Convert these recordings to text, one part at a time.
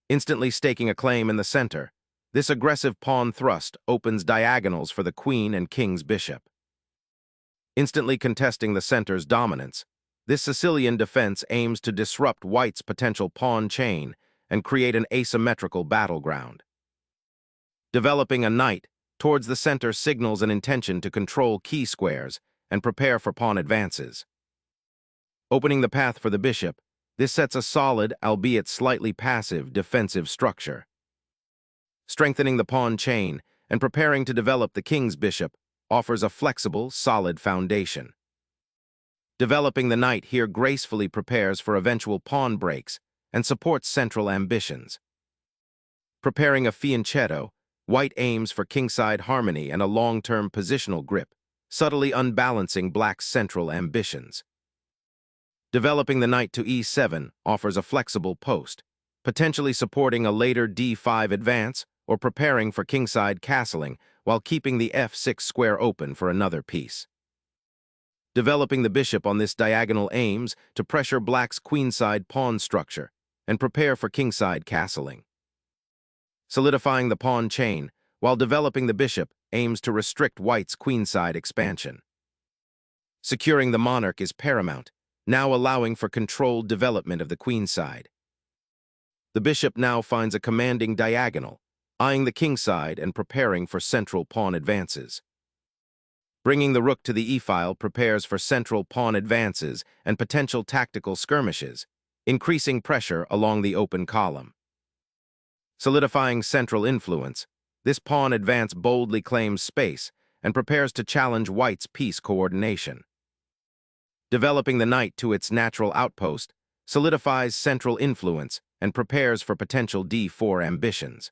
Instantly staking a claim in the center, this aggressive pawn thrust opens diagonals for the queen and king's bishop. Instantly contesting the center's dominance, this Sicilian defense aims to disrupt white's potential pawn chain and create an asymmetrical battleground. Developing a knight towards the center signals an intention to control key squares and prepare for pawn advances. Opening the path for the bishop, this sets a solid, albeit slightly passive, defensive structure. Strengthening the pawn chain and preparing to develop the king's bishop offers a flexible, solid foundation. Developing the knight here gracefully prepares for eventual pawn breaks and supports central ambitions. Preparing a fianchetto, white aims for kingside harmony and a long-term positional grip, subtly unbalancing black's central ambitions. Developing the knight to e7 offers a flexible post, potentially supporting a later d5 advance or preparing for kingside castling while keeping the f6 square open for another piece. Developing the bishop on this diagonal aims to pressure black's queenside pawn structure and prepare for kingside castling. Solidifying the pawn chain, while developing the bishop aims to restrict white's queenside expansion. Securing the monarch is paramount, now allowing for controlled development of the queenside. The bishop now finds a commanding diagonal, eyeing the kingside and preparing for central pawn advances. Bringing the rook to the e-file prepares for central pawn advances and potential tactical skirmishes, increasing pressure along the open column. Solidifying central influence, this pawn advance boldly claims space and prepares to challenge white's piece coordination. Developing the knight to its natural outpost solidifies central influence and prepares for potential d4 ambitions.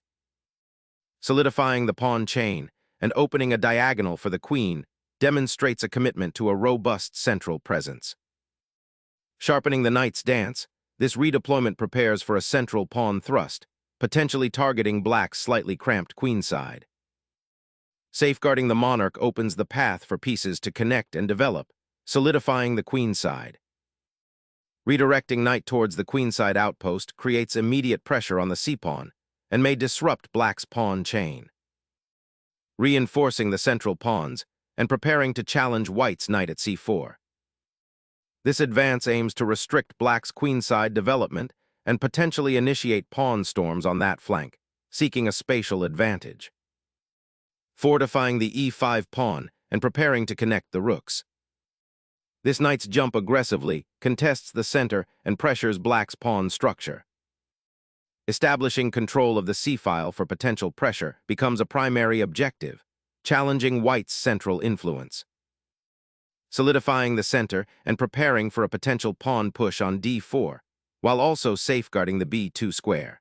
Solidifying the pawn chain and opening a diagonal for the queen demonstrates a commitment to a robust central presence. Sharpening the knight's dance, this redeployment prepares for a central pawn thrust, potentially targeting black's slightly cramped queenside. Safeguarding the monarch opens the path for pieces to connect and develop, solidifying the queenside. Redirecting knight towards the queenside outpost creates immediate pressure on the c-pawn and may disrupt black's pawn chain. Reinforcing the central pawns and preparing to challenge white's knight at c4. This advance aims to restrict black's queenside development and potentially initiate pawn storms on that flank, seeking a spatial advantage. Fortifying the e5 pawn and preparing to connect the rooks. This knight's jump aggressively contests the center and pressures black's pawn structure. Establishing control of the c-file for potential pressure becomes a primary objective, challenging white's central influence. Solidifying the center and preparing for a potential pawn push on d4, while also safeguarding the b2 square.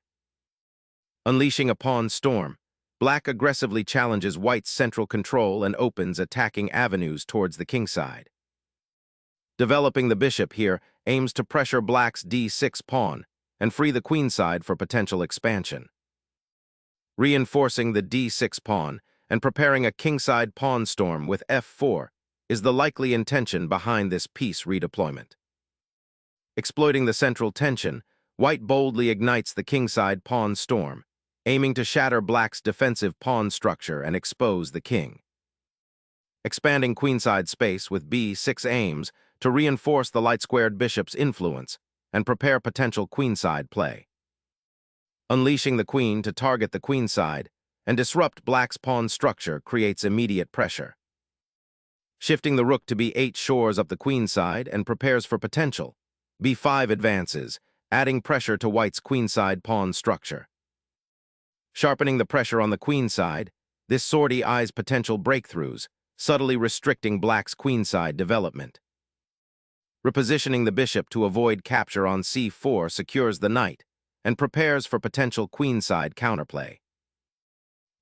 Unleashing a pawn storm, black aggressively challenges white's central control and opens attacking avenues towards the kingside. Developing the bishop here aims to pressure black's d6 pawn and free the queenside for potential expansion. Reinforcing the d6 pawn and preparing a kingside pawn storm with f4 is the likely intention behind this piece redeployment. Exploiting the central tension, white boldly ignites the kingside pawn storm, aiming to shatter black's defensive pawn structure and expose the king. Expanding queenside space with b6 aims to reinforce the light-squared bishop's influence and prepare potential queenside play. Unleashing the queen to target the queenside and disrupt black's pawn structure creates immediate pressure. Shifting the rook to b8 shores up the queenside and prepares for potential. b5 advances, adding pressure to white's queenside pawn structure. Sharpening the pressure on the queenside, this sortie eyes potential breakthroughs, subtly restricting black's queenside development. Repositioning the bishop to avoid capture on c4 secures the knight and prepares for potential queenside counterplay.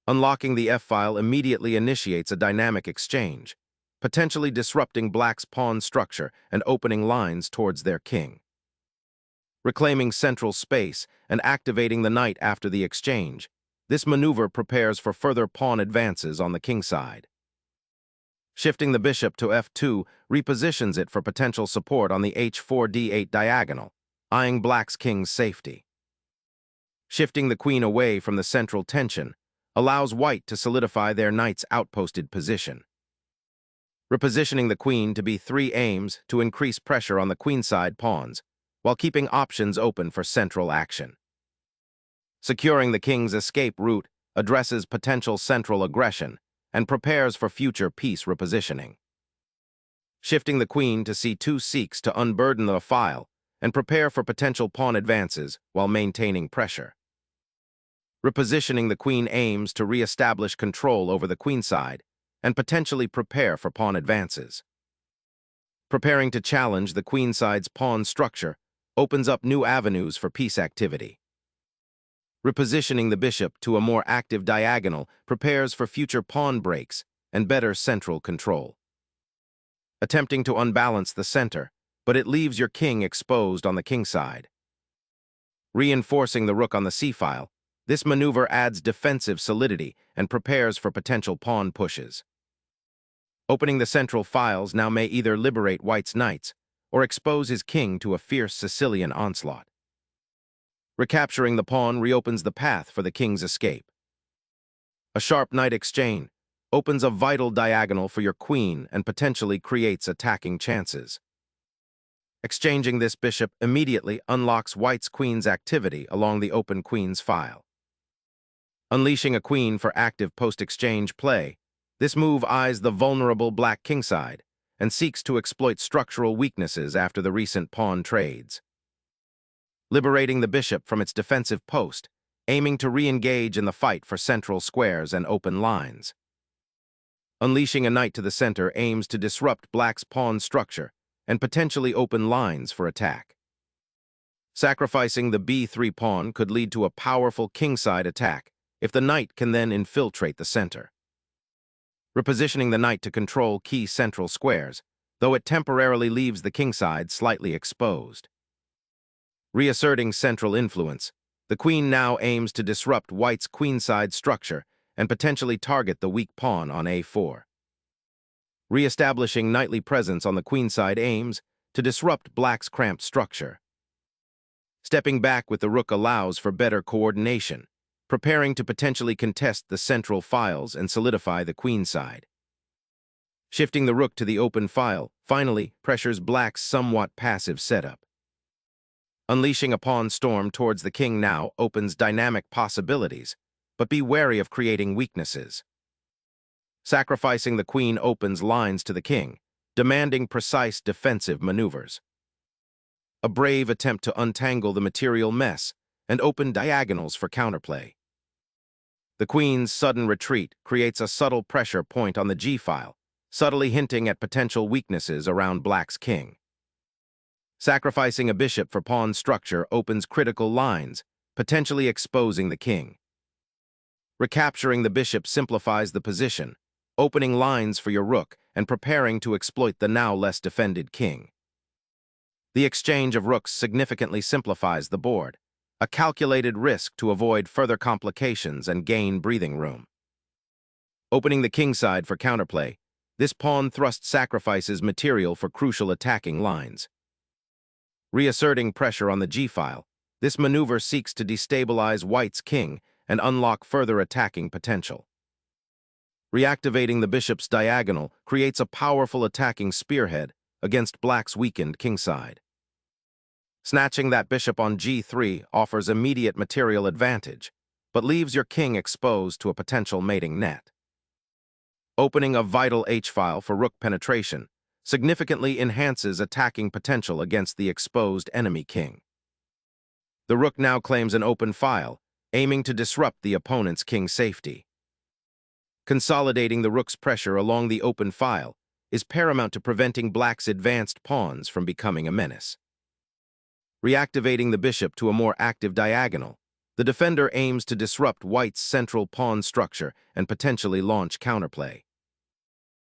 Unlocking the f-file immediately initiates a dynamic exchange, potentially disrupting black's pawn structure and opening lines towards their king. Reclaiming central space and activating the knight after the exchange, this maneuver prepares for further pawn advances on the kingside. Shifting the bishop to f2 repositions it for potential support on the h4-d8 diagonal, eyeing black's king's safety. Shifting the queen away from the central tension allows white to solidify their knight's outposted position. Repositioning the queen to b3 aims to increase pressure on the queenside pawns, while keeping options open for central action. Securing the king's escape route addresses potential central aggression and prepares for future piece repositioning. Shifting the queen to c2 seeks to unburden the file and prepare for potential pawn advances while maintaining pressure. Repositioning the queen aims to re-establish control over the queenside and potentially prepare for pawn advances. Preparing to challenge the queenside's pawn structure opens up new avenues for piece activity. Repositioning the bishop to a more active diagonal prepares for future pawn breaks and better central control. Attempting to unbalance the center, but it leaves your king exposed on the kingside. Reinforcing the rook on the c-file, this maneuver adds defensive solidity and prepares for potential pawn pushes. Opening the central files now may either liberate white's knights or expose his king to a fierce Sicilian onslaught. Recapturing the pawn reopens the path for the king's escape. A sharp knight exchange opens a vital diagonal for your queen and potentially creates attacking chances. Exchanging this bishop immediately unlocks white's queen's activity along the open queen's file. Unleashing a queen for active post-exchange play, this move eyes the vulnerable black kingside and seeks to exploit structural weaknesses after the recent pawn trades. Liberating the bishop from its defensive post, aiming to re-engage in the fight for central squares and open lines. Unleashing a knight to the center aims to disrupt black's pawn structure and potentially open lines for attack. Sacrificing the b3 pawn could lead to a powerful kingside attack if the knight can then infiltrate the center. Repositioning the knight to control key central squares, though it temporarily leaves the kingside slightly exposed. Reasserting central influence, the queen now aims to disrupt white's queenside structure and potentially target the weak pawn on a4. Re-establishing knightly presence on the queenside aims to disrupt black's cramped structure. Stepping back with the rook allows for better coordination, preparing to potentially contest the central files and solidify the queenside. Shifting the rook to the open file finally pressures black's somewhat passive setup. Unleashing a pawn storm towards the king now opens dynamic possibilities, but be wary of creating weaknesses. Sacrificing the queen opens lines to the king, demanding precise defensive maneuvers. A brave attempt to untangle the material mess and open diagonals for counterplay. The queen's sudden retreat creates a subtle pressure point on the g-file, subtly hinting at potential weaknesses around black's king. Sacrificing a bishop for pawn structure opens critical lines, potentially exposing the king. Recapturing the bishop simplifies the position, opening lines for your rook and preparing to exploit the now less defended king. The exchange of rooks significantly simplifies the board, a calculated risk to avoid further complications and gain breathing room. Opening the kingside for counterplay, this pawn thrust sacrifices material for crucial attacking lines. Reasserting pressure on the g-file, this maneuver seeks to destabilize white's king and unlock further attacking potential. Reactivating the bishop's diagonal creates a powerful attacking spearhead against black's weakened kingside. Snatching that bishop on g3 offers immediate material advantage, but leaves your king exposed to a potential mating net. Opening a vital h-file for rook penetration significantly enhances attacking potential against the exposed enemy king. The rook now claims an open file, aiming to disrupt the opponent's king safety. Consolidating the rook's pressure along the open file is paramount to preventing black's advanced pawns from becoming a menace. Reactivating the bishop to a more active diagonal, the defender aims to disrupt white's central pawn structure and potentially launch counterplay.